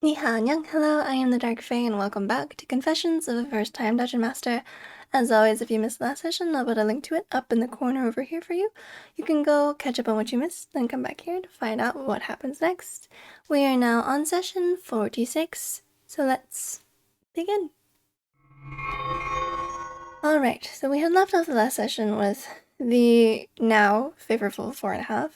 Ni hao, annyeong. Hello, I am the Dark Fae, and welcome back to Confessions of a First-Time Dungeon Master. As always, if you missed the last session, I'll put a link to it up in the corner over here for you. You can go catch up on what you missed, then come back here to find out what happens next. We are now on session 46, so let's begin. Alright, so we had left off the last session with the now favorable 4.5,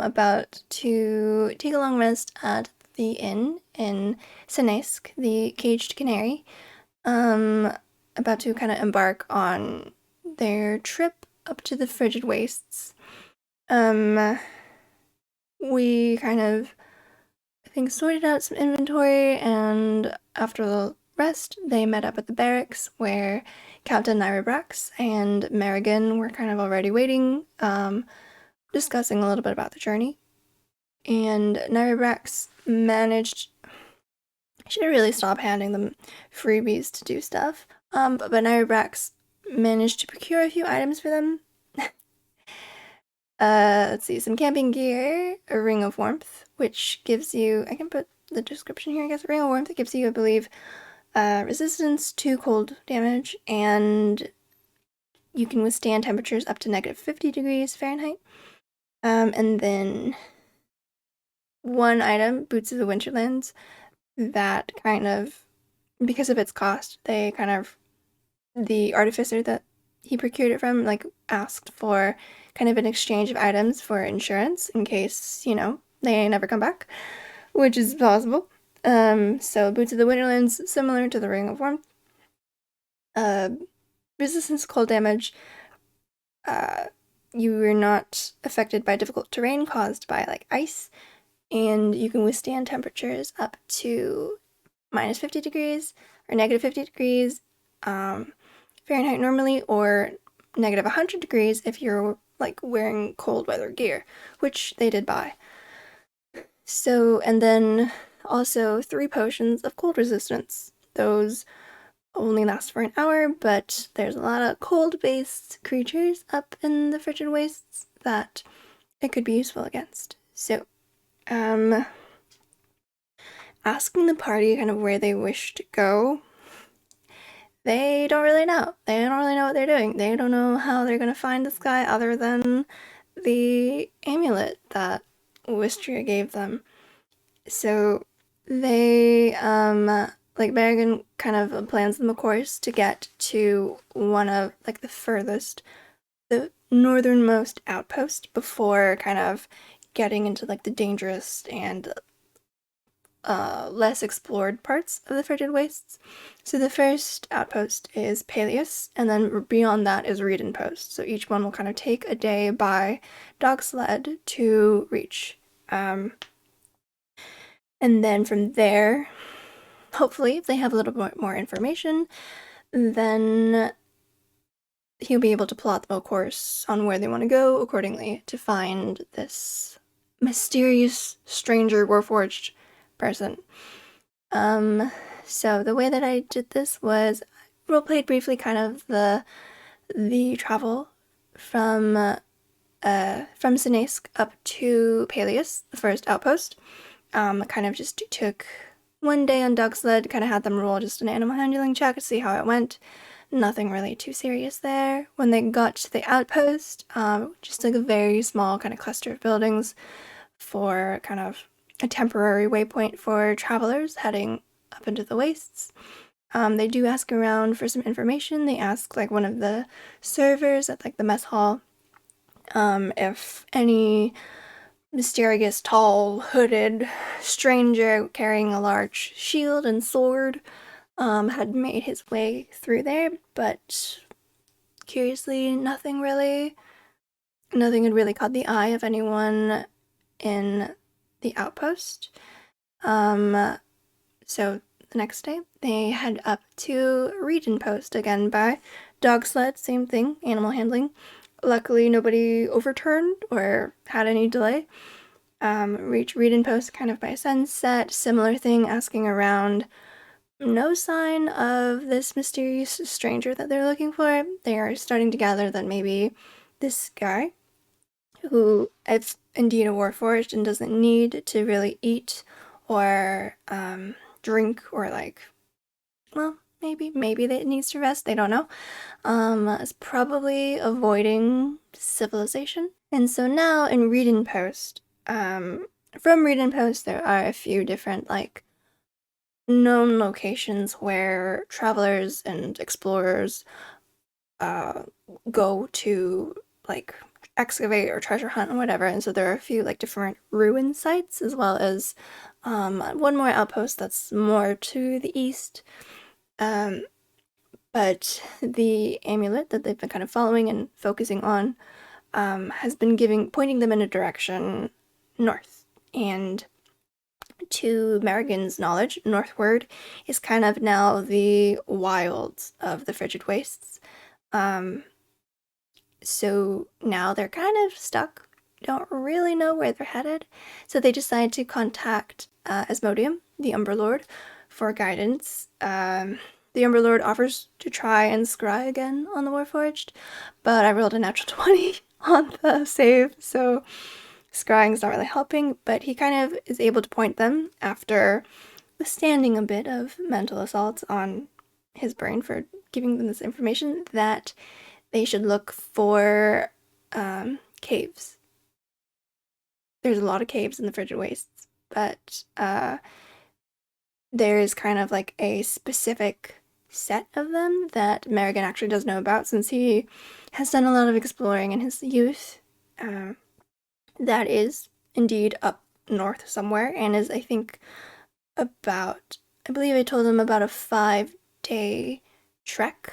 about to take a long rest at the inn in Sinesk, the Caged Canary, about to kind of embark on their trip up to the Frigid Wastes. We kind of, I think, sorted out some inventory, and after the rest, they met up at the barracks where Captain Nyrabrax and Merrigan were kind of already waiting, discussing a little bit about the journey. And Nyrabrax managed. I should really stop handing them freebies to do stuff. But Nyrabrax managed to procure a few items for them. Let's see, some camping gear, a ring of warmth, which gives you, I can put the description here, I guess, a ring of warmth that gives you, I believe, resistance to cold damage, and you can withstand temperatures up to negative 50 degrees Fahrenheit. And then one item, Boots of the Winterlands, that kind of, because of its cost, the artificer that he procured it from, asked for kind of an exchange of items for insurance in case, they never come back, which is possible. So Boots of the Winterlands, similar to the Ring of Warmth. Resistance to cold damage. You are not affected by difficult terrain caused by, ice, and you can withstand temperatures up to minus 50 degrees or negative 50 degrees Fahrenheit normally, or negative 100 degrees if you're wearing cold weather gear, which they did buy. So, and then also 3 potions of cold resistance. Those only last for an hour, but there's a lot of cold-based creatures up in the Frigid Wastes that it could be useful against. So, asking the party kind of where they wish to go, they don't really know. They don't really know what they're doing. They don't know how they're going to find this guy other than the amulet that Wistria gave them. So they, Berrigan kind of plans them a course to get to one of, the northernmost outpost before kind of getting into, the dangerous and less explored parts of the Frigid Wastes. So the first outpost is Peleus, and then beyond that is Reedon Post. So each one will kind of take a day by dog sled to reach. And then from there, hopefully, if they have a little bit more information, then he'll be able to plot them a course on where they want to go accordingly to find this mysterious stranger warforged person. So the way that I did this was roleplayed briefly kind of the travel from Sinesk up to Peleus, the first outpost. Kind of just took one day on dog sled, kind of had them roll just an animal handling check to see how it went. Nothing really too serious there. When they got to the outpost, just a very small kind of cluster of buildings for kind of a temporary waypoint for travelers heading up into the wastes. They do ask around for some information. They ask one of the servers at the mess hall if any mysterious, tall, hooded stranger carrying a large shield and sword had made his way through there, but curiously, nothing had really caught the eye of anyone in the outpost. So the next day, they head up to Reedon Post again by dog sled, same thing, animal handling. Luckily, nobody overturned or had any delay. Reach Reedon Post kind of by sunset, similar thing, asking around. No sign of this mysterious stranger that they're looking for. They are starting to gather that maybe this guy, who is indeed a warforged and doesn't need to really eat or drink, or like, well, maybe it needs to rest. They don't know. It's probably avoiding civilization. And so now in Reading Post, from Reading Post, there are a few different like known locations where travelers and explorers go to like excavate or treasure hunt or whatever. And so there are a few like different ruin sites, as well as one more outpost that's more to the east. But the amulet that they've been kind of following and focusing on has been pointing them in a direction north. And to Merrigan's knowledge, northward is kind of now the wilds of the Frigid Wastes. So now they're kind of stuck, don't really know where they're headed. So they decide to contact Asmodeum, the Umberlord, for guidance. The Umberlord offers to try and scry again on the Warforged, but I rolled a natural 20 on the save, so scrying's not really helping, but he kind of is able to point them after withstanding a bit of mental assault on his brain for giving them this information that they should look for caves. There's a lot of caves in the Frigid Wastes, but there's kind of like a specific set of them that Merrigan actually does know about, since he has done a lot of exploring in his youth. That is indeed up north somewhere, and is, I think, about, I believe I told him, about a 5-day trek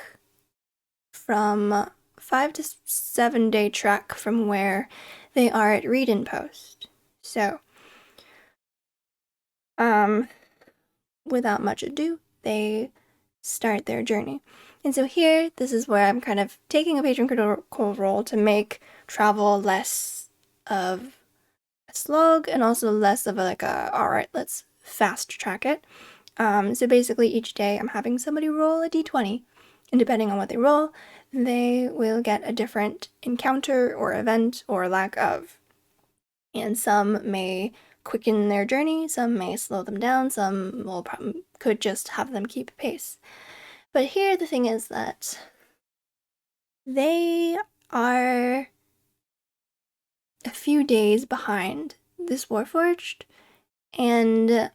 from 5 to 7 day trek from where they are at Reading Post. So, without much ado, they start their journey. And so here, this is where I'm kind of taking a patron critical role to make travel less of a slog and also less of alright, let's fast track it. So basically each day I'm having somebody roll a d20, and depending on what they roll, they will get a different encounter or event or lack of. And some may quicken their journey, some may slow them down, some could just have them keep pace. But here the thing is that they are a few days behind this Warforged and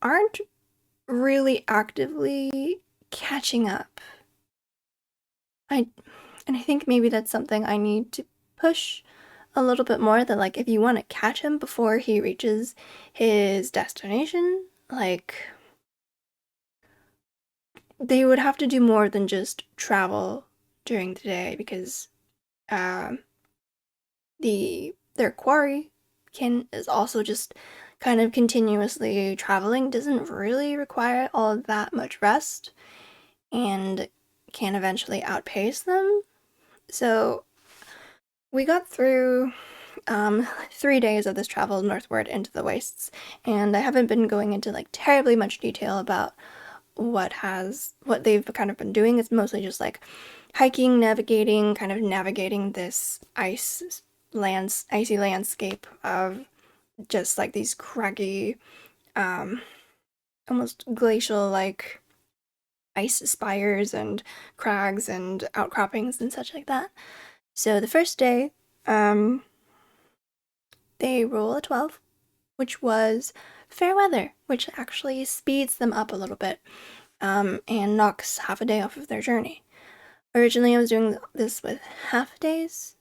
aren't really actively catching up. I think maybe that's something I need to push a little bit more, that like if you want to catch him before he reaches his destination, like they would have to do more than just travel during the day, because their quarry is also just kind of continuously traveling, doesn't really require all that much rest, and can eventually outpace them. So we got through 3 days of this travel northward into the wastes, and I haven't been going into like terribly much detail about what they've kind of been doing. It's mostly just like hiking, navigating this icy landscape of just like these craggy, almost glacial like ice spires and crags and outcroppings and such like that. So the first day, they roll a 12, which was fair weather, which actually speeds them up a little bit, and knocks half a day off of their journey. Originally I was doing this with half days.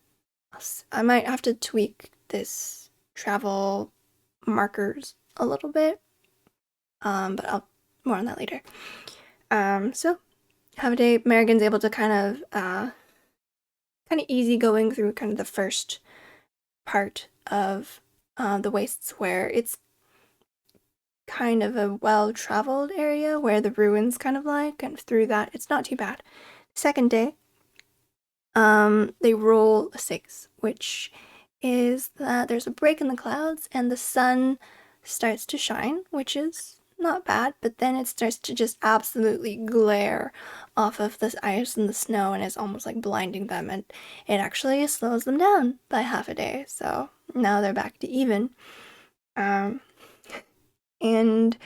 I might have to tweak this travel markers a little bit, but I'll more on that later. So half a day, Merrigan's able to kind of easy going through kind of the first part of the wastes, where it's kind of a well-traveled area where the ruins kind of lie, and through that it's not too bad. Second day, they roll a 6, which is that there's a break in the clouds and the sun starts to shine, which is not bad, but then it starts to just absolutely glare off of this ice and the snow, and is almost like blinding them, and it actually slows them down by half a day. So now they're back to even. Um, and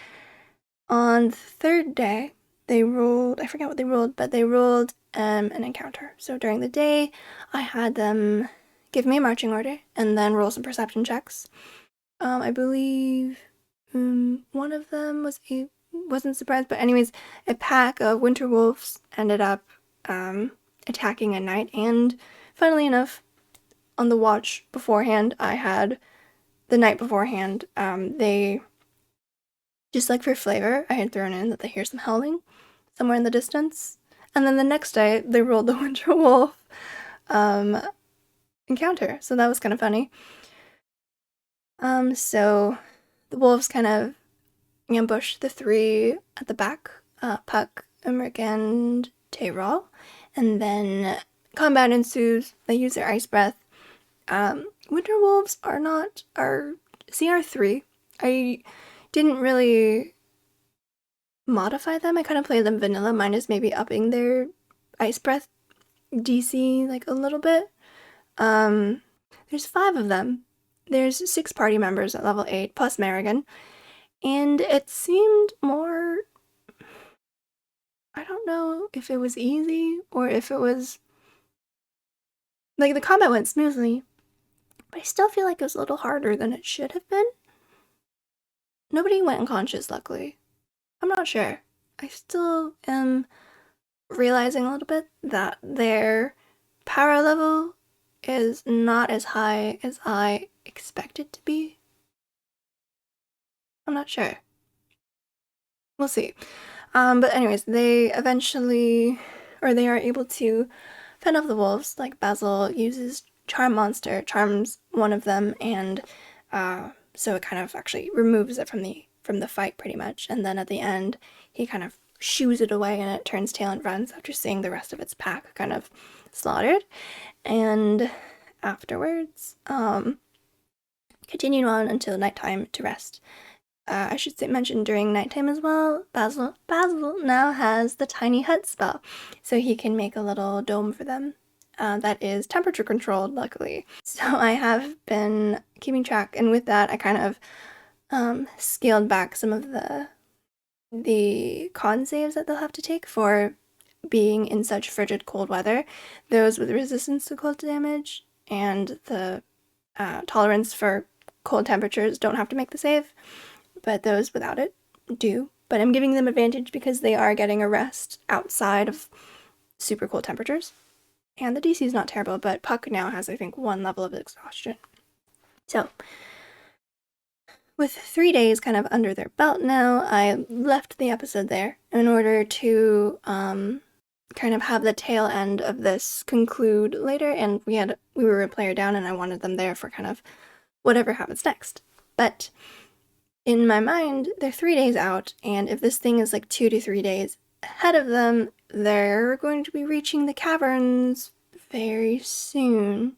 on the third day, they rolled, I forget what they rolled, but they rolled an encounter. So during the day, I had them give me a marching order and then roll some perception checks. I believe one of them wasn't surprised, but anyways, a pack of winter wolves ended up attacking at night, and funnily enough, on the watch beforehand, I had the night beforehand, they just like for flavor, I had thrown in that they hear some howling somewhere in the distance, and then the next day they rolled the winter wolf um, encounter, so that was kind of funny. So the wolves kind of ambushed the three at the back, Puck, Umric, and Tayral, and then combat ensues. They use their ice breath. Winter wolves are CR3. I didn't really modify them. I kind of played them vanilla, minus maybe upping their ice breath DC like a little bit. There's 5 of them. There's 6 party members at level 8 plus Marigan, and it seemed more. I don't know if it was easy or if it was like the combat went smoothly, but I still feel like it was a little harder than it should have been. Nobody went unconscious, luckily. I'm not sure. I still am realizing a little bit that their power level is not as high as I expect it to be. I'm not sure. We'll see. But anyways, they eventually, or they are able to fend off the wolves. Like Basil uses Charm Monster, charms one of them, and so it kind of actually removes it from the fight pretty much. And then at the end, he kind of shoos it away, and it turns tail and runs after seeing the rest of its pack kind of slaughtered. And afterwards, continued on until nighttime to rest. I should mention during nighttime as well, Basil now has the tiny hut spell, so he can make a little dome for them. That is temperature controlled, luckily. So I have been keeping track, and with that, I kind of scaled back some of the con saves that they'll have to take for being in such frigid cold weather. Those with resistance to cold damage and the tolerance for cold temperatures don't have to make the save, but those without it do. But I'm giving them advantage because they are getting a rest outside of super cold temperatures. And the DC is not terrible, but Puck now has, I think, 1 level of exhaustion. So, with 3 days kind of under their belt now, I left the episode there in order to kind of have the tail end of this conclude later, and we were a player down, and I wanted them there for kind of whatever happens next. But in my mind, they're 3 days out, and if this thing is like 2 to 3 days ahead of them, they're going to be reaching the caverns very soon.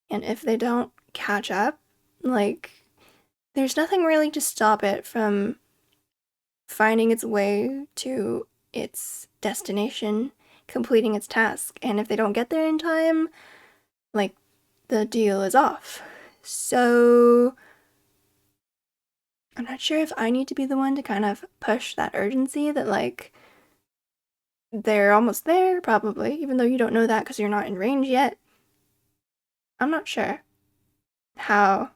And if they don't catch up, like, there's nothing really to stop it from finding its way to its destination, completing its task. And if they don't get there in time, like, the deal is off. So I'm not sure if I need to be the one to kind of push that urgency that, like, they're almost there, probably, even though you don't know that because you're not in range yet. I'm not sure how,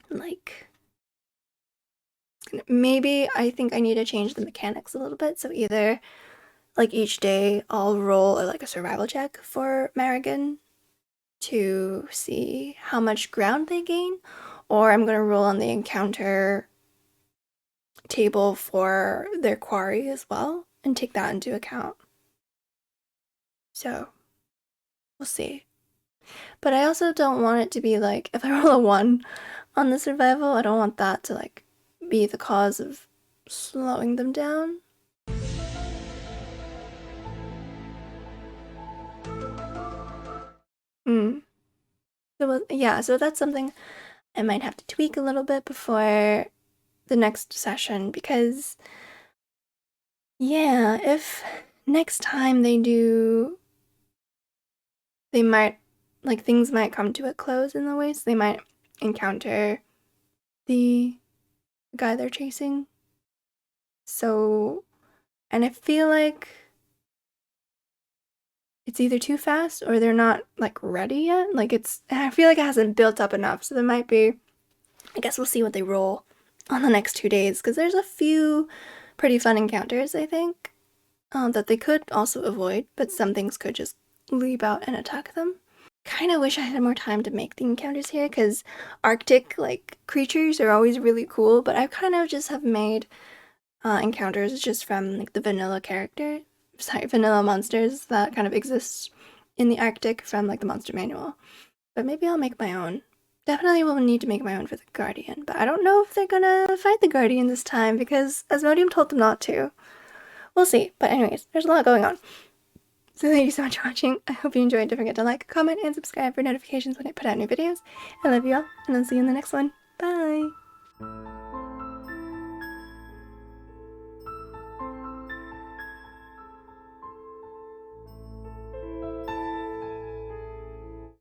like, maybe I think I need to change the mechanics a little bit. So either, like, each day I'll roll a survival check for Marigan to see how much ground they gain, or I'm going to roll on the encounter table for their quarry as well and take that into account. So we'll see. But I also don't want it to be like, if I roll a 1 on the survival, I don't want that to like be the cause of slowing them down. So that's something I might have to tweak a little bit before the next session, because yeah, if next time they might, like, things might come to a close in the way, so they might encounter the guy they're chasing. So, and I feel like it's either too fast or they're not like ready yet. Like I feel like it hasn't built up enough. So there might be, I guess we'll see what they roll on the next 2 days, because there's a few pretty fun encounters, I think, that they could also avoid, but some things could just leap out and attack them. Kind of wish I had more time to make the encounters here, because Arctic like creatures are always really cool, but I kind of just have made encounters just from like the vanilla monsters that kind of exist in the Arctic from like the monster manual. But maybe I'll make my own. Definitely will need to make my own for the Guardian, but I don't know if they're gonna fight the Guardian this time because Asmodium told them not to. We'll see. But anyways, there's a lot going on. So thank you so much for watching. I hope you enjoyed. Don't forget to like, comment, and subscribe for notifications when I put out new videos. I love you all, and I'll see you in the next one. Bye!